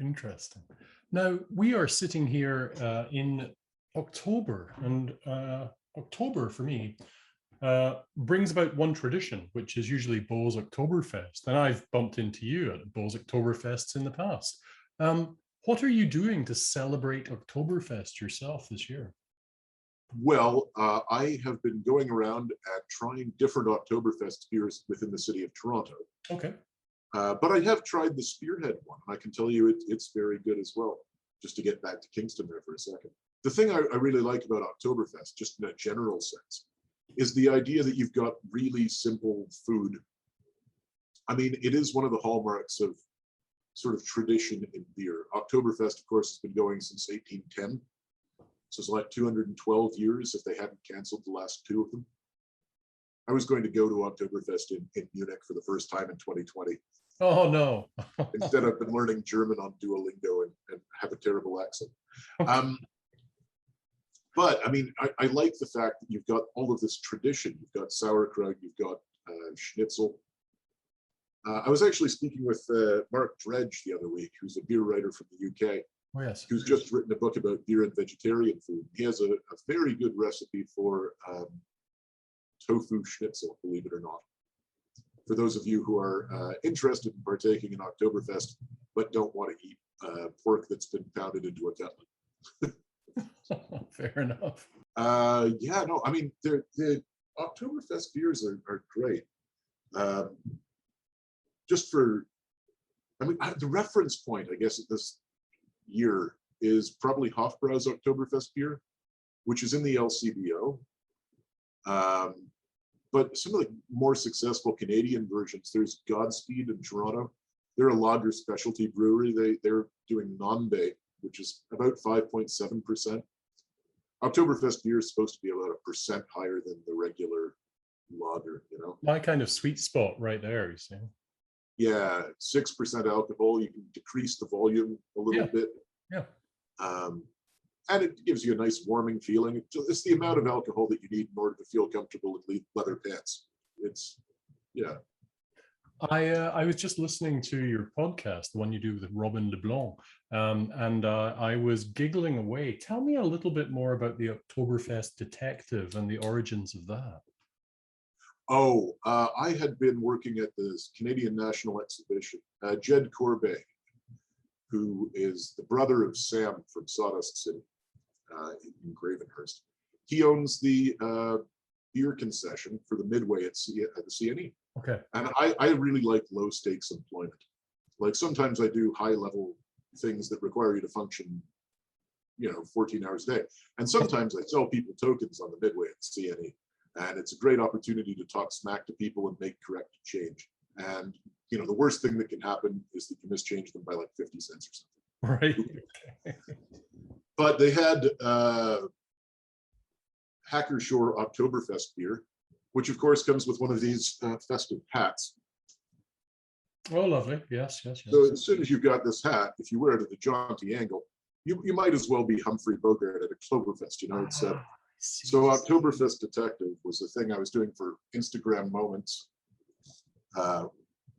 Interesting. Now, we are sitting here in October, and October for me brings about one tradition, which is usually Bo's Oktoberfest. And I've bumped into you at Bo's Oktoberfests in the past. What are you doing to celebrate Oktoberfest yourself this year? Well, I have been going around and trying different Oktoberfest beers within the city of Toronto. Okay. But I have tried the Spearhead one, and I can tell you it's very good as well, just to get back to Kingston there for a second. The thing I really like about Oktoberfest, just in a general sense, is the idea that you've got really simple food. I mean, it is one of the hallmarks of sort of tradition in beer. Oktoberfest, of course, has been going since 1810. So it's like 212 years if they hadn't canceled the last two of them. I was going to go to Oktoberfest in Munich for the first time in 2020. Oh, no. Instead, I've been learning German on Duolingo and have a terrible accent. Okay. But I mean, I like the fact that you've got all of this tradition. You've got sauerkraut, you've got schnitzel. I was actually speaking with Mark Dredge the other week, who's a beer writer from the UK. Oh, yes. Who's just written a book about beer and vegetarian food. He has a very good recipe for tofu schnitzel, believe it or not. For those of you who are interested in partaking in Oktoberfest, but don't want to eat pork that's been pounded into a cutlet. Fair enough. Yeah, no, I mean, the Oktoberfest beers are great. Just for, I mean, the reference point, I guess, at this year is probably Hofbrau's Oktoberfest beer, which is in the LCBO. But some of the more successful Canadian versions, there's Godspeed in Toronto. They're a lager specialty brewery. They're doing Nambe, which is about 5.7%. Oktoberfest beer is supposed to be about 1% higher than the regular lager, you know? My kind of sweet spot right there, you see. Yeah, 6% alcohol. You can decrease the volume a little bit. Yeah. And it gives you a nice warming feeling. It's the amount of alcohol that you need in order to feel comfortable in leather pants. It's, yeah. I was just listening to your podcast, the one you do with Robin LeBlanc, and I was giggling away. Tell me a little bit more about the Oktoberfest Detective and the origins of that. Oh, I had been working at the Canadian National Exhibition. Jed Corbet, who is the brother of Sam from Sawdust City in Gravenhurst. He owns the beer concession for the Midway at the CNE. Okay. And I really like low stakes employment. Like sometimes I do high level things that require you to function, 14 hours a day. And sometimes I sell people tokens on the Midway at the CNE. And it's a great opportunity to talk smack to people and make corrective change. And the worst thing that can happen is that you mischange them by like 50 cents or something. Right. But they had Hacker Shore Oktoberfest beer, which of course comes with one of these festive hats. Oh, lovely. Yes. So as soon as you've got this hat, if you wear it at a jaunty angle, you might as well be Humphrey Bogart at Oktoberfest. It's so Oktoberfest Detective was the thing I was doing for Instagram moments.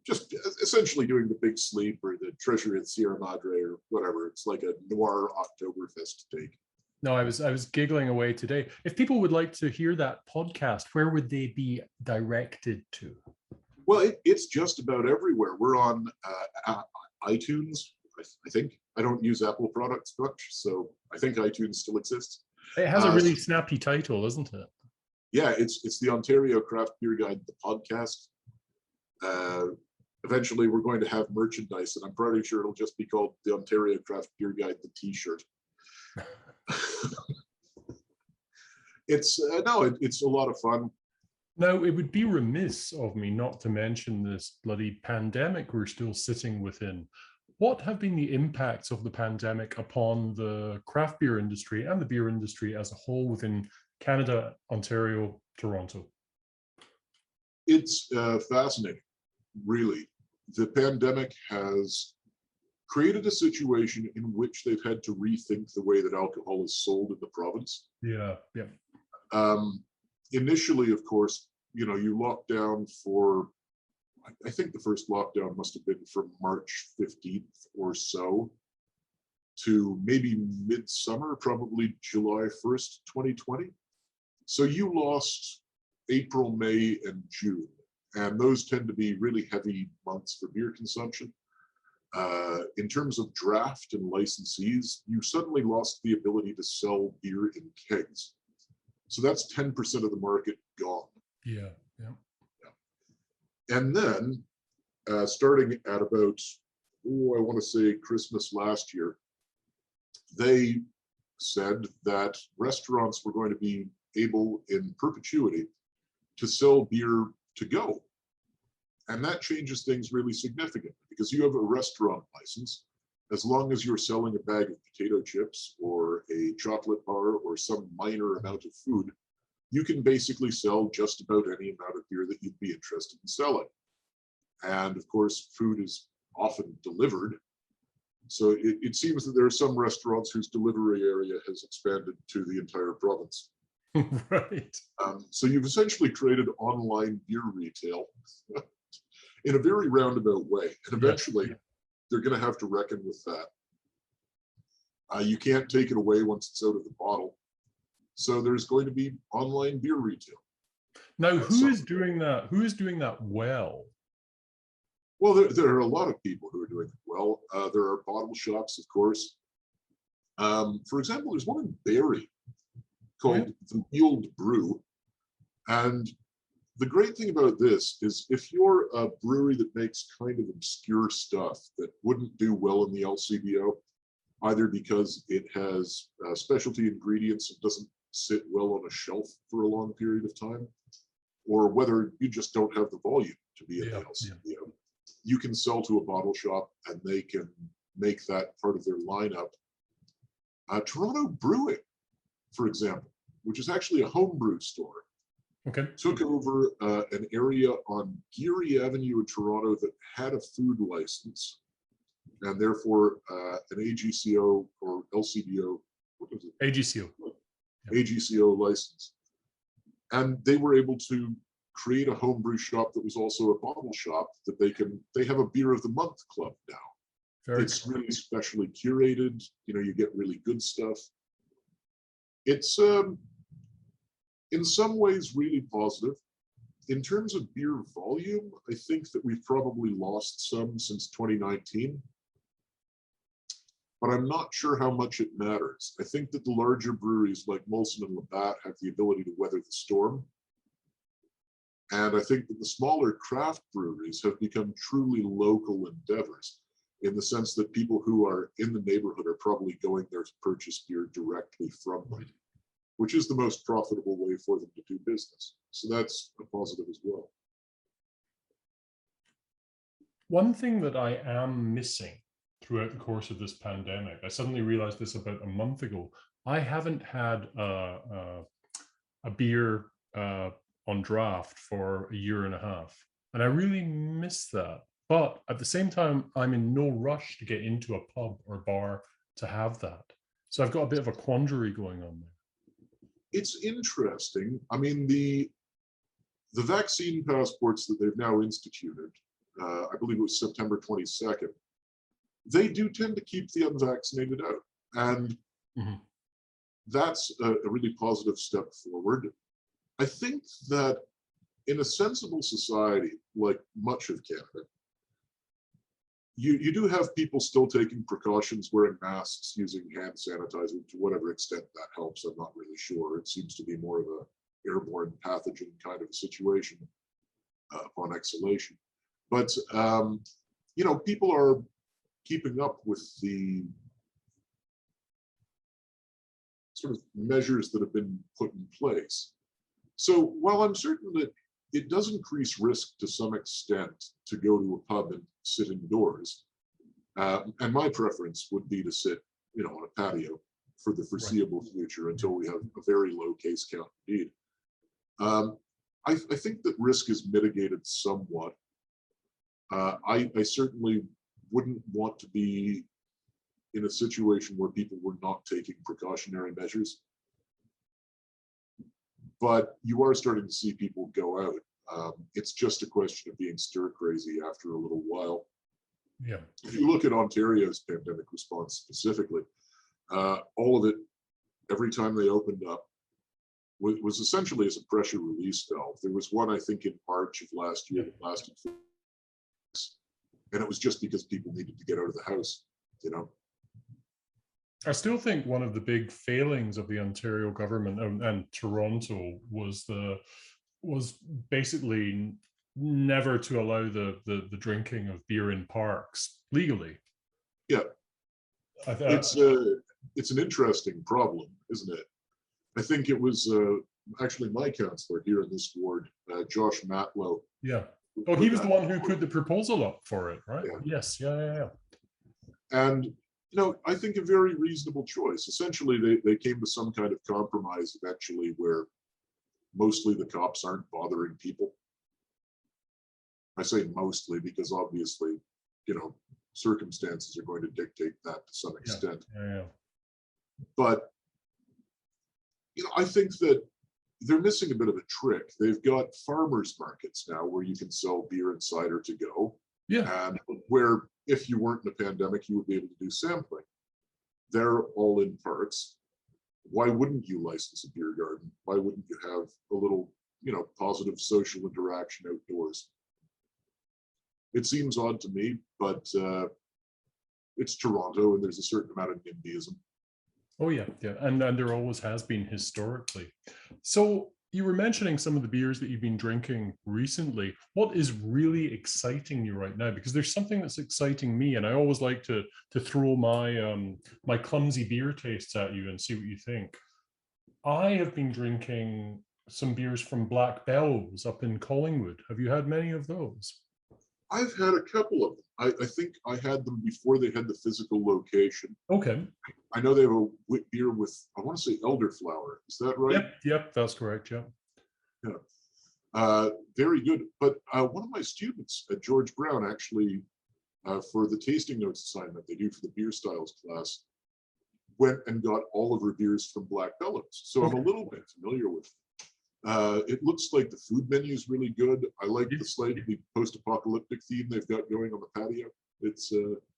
Just essentially doing the Big Sleep or the Treasury of Sierra Madre or whatever. It's like a noir Oktoberfest take. No, I was giggling away today. If people would like to hear that podcast, where would they be directed to? Well, it's just about everywhere. We're on iTunes, I think. I don't use Apple products much, so I think iTunes still exists. It has a really snappy title, isn't it? Yeah, it's the Ontario Craft Beer Guide, the podcast. Eventually, we're going to have merchandise, and I'm pretty sure it'll just be called the Ontario Craft Beer Guide, the T-shirt. It's a lot of fun. Now, it would be remiss of me not to mention this bloody pandemic we're still sitting within. What have been the impacts of the pandemic upon the craft beer industry and the beer industry as a whole within Canada, Ontario, Toronto? It's fascinating, really. The pandemic has created a situation in which they've had to rethink the way that alcohol is sold in the province. Yeah. Initially, of course, you locked down for, I think the first lockdown must have been from March 15th or so. to maybe midsummer, probably July 1st, 2020. So you lost April, May, and June. And those tend to be really heavy months for beer consumption. In terms of draft and licensees, you suddenly lost the ability to sell beer in kegs. So that's 10% of the market gone. Yeah. And then starting at about, I want to say Christmas last year, they said that restaurants were going to be able in perpetuity to sell beer to go. And that changes things really significantly because you have a restaurant license. As long as you're selling a bag of potato chips or a chocolate bar or some minor amount of food, you can basically sell just about any amount of beer that you'd be interested in selling. And of course, food is often delivered. So it seems that there are some restaurants whose delivery area has expanded to the entire province. Right. So you've essentially created online beer retail in a very roundabout way. And eventually, they're going to have to reckon with that. You can't take it away once it's out of the bottle. So there's going to be online beer retail. Now, who is doing that? Who is doing that well? Well, there are a lot of people who are doing it well. There are bottle shops, of course. For example, there's one in Barrie called the Field Brew. And the great thing about this is if you're a brewery that makes kind of obscure stuff that wouldn't do well in the LCBO, either because it has specialty ingredients and doesn't sit well on a shelf for a long period of time, or whether you just don't have the volume to be in the LCBO, you can sell to a bottle shop and they can make that part of their lineup. Toronto Brewing, for example, which is actually a homebrew store, took over an area on Geary Avenue in Toronto that had a food license and therefore an AGCO or LCBO, what was it? AGCO. AGCO license. And they were able to create a homebrew shop that was also a bottle shop that they have a beer of the month club now. It's really specially curated. You know, you get really good stuff. It's in some ways really positive. In terms of beer volume, I think that we've probably lost some since 2019. But I'm not sure how much it matters. I think that the larger breweries like Molson and Labatt have the ability to weather the storm. And I think that the smaller craft breweries have become truly local endeavors in the sense that people who are in the neighborhood are probably going there to purchase beer directly from them, which is the most profitable way for them to do business. So that's a positive as well. One thing that I am missing throughout the course of this pandemic, I suddenly realized this about a month ago, I haven't had a beer on draft for a year and a half. And I really miss that. But at the same time, I'm in no rush to get into a pub or bar to have that. So I've got a bit of a quandary going on there. It's interesting. I mean, the vaccine passports that they've now instituted, I believe it was September 22nd, they do tend to keep the unvaccinated out. And that's a really positive step forward. I think that in a sensible society, like much of Canada, you do have people still taking precautions, wearing masks, using hand sanitizer to whatever extent that helps. I'm not really sure. It seems to be more of a airborne pathogen kind of a situation upon exhalation. But, you know, people are keeping up with the sort of measures that have been put in place. So while I'm certain that it does increase risk to some extent to go to a pub and sit indoors, and my preference would be to sit, you know, on a patio for the foreseeable future until we have a very low case count indeed. I think that risk is mitigated somewhat. I certainly wouldn't want to be in a situation where people were not taking precautionary measures. But you are starting to see people go out. It's just a question of being stir crazy after a little while. Yeah. If you look at Ontario's pandemic response specifically, all of it, every time they opened up, was essentially as a pressure release valve. There was one, I think, in March of last year that lasted 4 weeks, and it was just because people needed to get out of the house, you know. I still think one of the big failings of the Ontario government and Toronto was basically never to allow the drinking of beer in parks legally. Yeah, it's an interesting problem, isn't it? I think it was actually my councillor here in this ward, Josh Matlow. Yeah. Oh, he was the one who put the proposal up for it, right? Yeah. Yes. Yeah. And, you know, I think a very reasonable choice. Essentially, they came to some kind of compromise eventually where mostly the cops aren't bothering people. I say mostly because obviously, you know, circumstances are going to dictate that to some extent. Yeah. But, you know, I think that they're missing a bit of a trick. They've got farmers markets now where you can sell beer and cider to go. Yeah. And where if you weren't in a pandemic, you would be able to do sampling. They're all in parks. Why wouldn't you license a beer garden? Why wouldn't you have a little, you know, positive social interaction outdoors? It seems odd to me, but it's Toronto and there's a certain amount of NIMBYism. Oh yeah. And there always has been historically. So you were mentioning some of the beers that you've been drinking recently. What is really exciting you right now? Because there's something that's exciting me, and I always like to throw my my clumsy beer tastes at you and see what you think. I have been drinking some beers from Black Bellows up in Collingwood. Have you had many of those? I've had a couple of them. I think I had them before they had the physical location. Okay. I know they have a wit beer with, I want to say elderflower. Is that right? Yep, that's correct. Yeah. Very good. But one of my students at George Brown actually, for the tasting notes assignment they do for the beer styles class, went and got all of her beers from Black Bellows. So I'm a little bit familiar with them. It looks like the food menu is really good. I like the slightly post-apocalyptic theme they've got going on the patio. It's,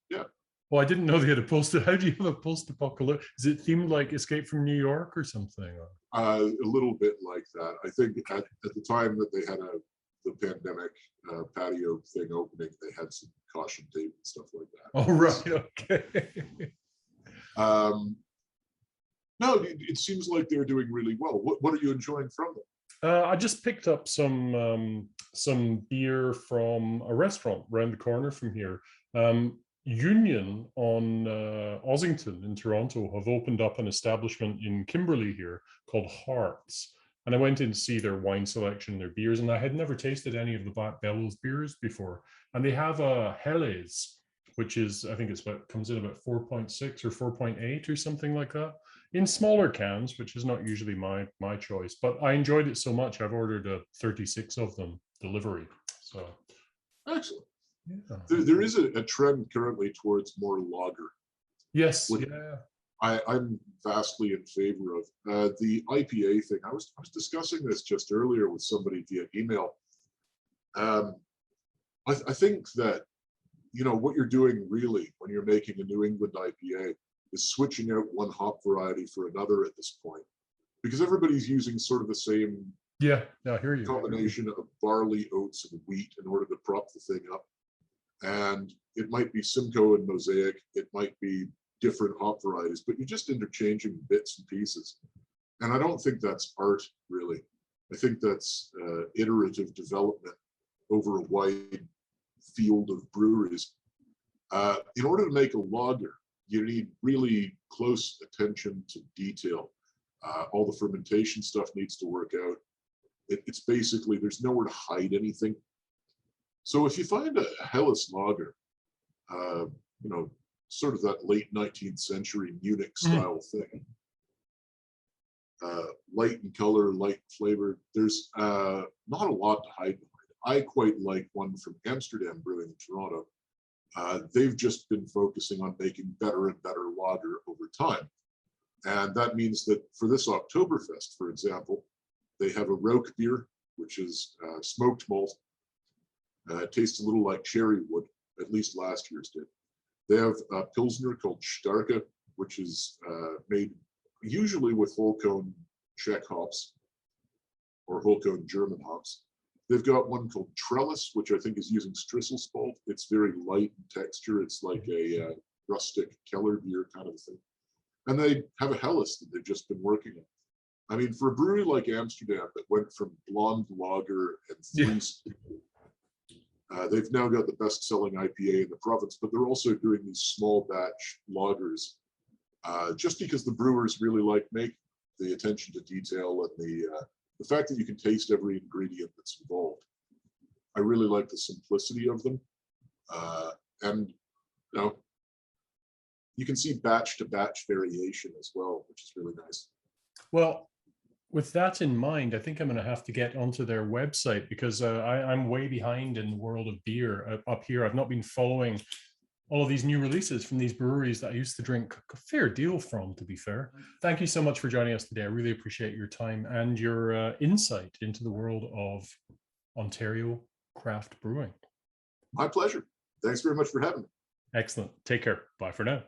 yeah. Well, I didn't know they had a how do you have a post-apocalyptic? Is it themed like Escape from New York or something? A little bit like that. I think at the time that they had the pandemic patio thing opening, they had some caution tape and stuff like that. Oh, right. Okay. No, it seems like they're doing really well. What are you enjoying from them? I just picked up some beer from a restaurant around the corner from here. Union on Ossington in Toronto have opened up an establishment in Kimberley here called Hearts. And I went in to see their wine selection, their beers, and I had never tasted any of the Black Bellows beers before. And they have a Helles, which is, I think comes in about 4.6 or 4.8 or something like that, in smaller cans, which is not usually my choice. But I enjoyed it so much, I've ordered 36 of them delivery. So excellent. Yeah. There is a trend currently towards more lager. Yes, yeah. I'm vastly in favor of the IPA thing. I was discussing this just earlier with somebody via email. I think that, you know, what you're doing really when you're making a New England IPA is switching out one hop variety for another at this point, because everybody's using sort of the same I hear you. Combination of barley, oats, and wheat in order to prop the thing up. And it might be Simcoe and Mosaic, it might be different hop varieties, but you're just interchanging bits and pieces. And I don't think that's art, really. I think that's iterative development over a wide field of breweries. In order to make a lager, you need really close attention to detail. All the fermentation stuff needs to work out. It's basically, there's nowhere to hide anything. So if you find a Helles lager, you know, sort of that late 19th century Munich style thing, light in color, light in flavor, there's not a lot to hide behind. I quite like one from Amsterdam Brewing in Toronto. They've just been focusing on making better and better lager over time. And that means that for this Oktoberfest, for example, they have a Roke beer, which is smoked malt. It tastes a little like cherry wood. At least last year's did. They have a Pilsner called Starke, which is made usually with whole cone Czech hops or whole cone German hops. They've got one called Trellis, which I think is using Strisselspalt. It's very light in texture. It's like a rustic Keller beer kind of thing. And they have a Helles that they've just been working on. I mean, for a brewery like Amsterdam that went from blonde lager and three, they've now got the best-selling IPA in the province, but they're also doing these small batch lagers, just because the brewers really like make the attention to detail and the fact that you can taste every ingredient that's involved. I really like the simplicity of them, and you know, you can see batch to batch variation as well, which is really nice. Well, with that in mind, I think I'm going to have to get onto their website because I'm way behind in the world of beer up here. I've not been following all of these new releases from these breweries that I used to drink a fair deal from, to be fair. Thank you so much for joining us today. I really appreciate your time and your insight into the world of Ontario craft brewing. My pleasure. Thanks very much for having me. Excellent. Take care. Bye for now.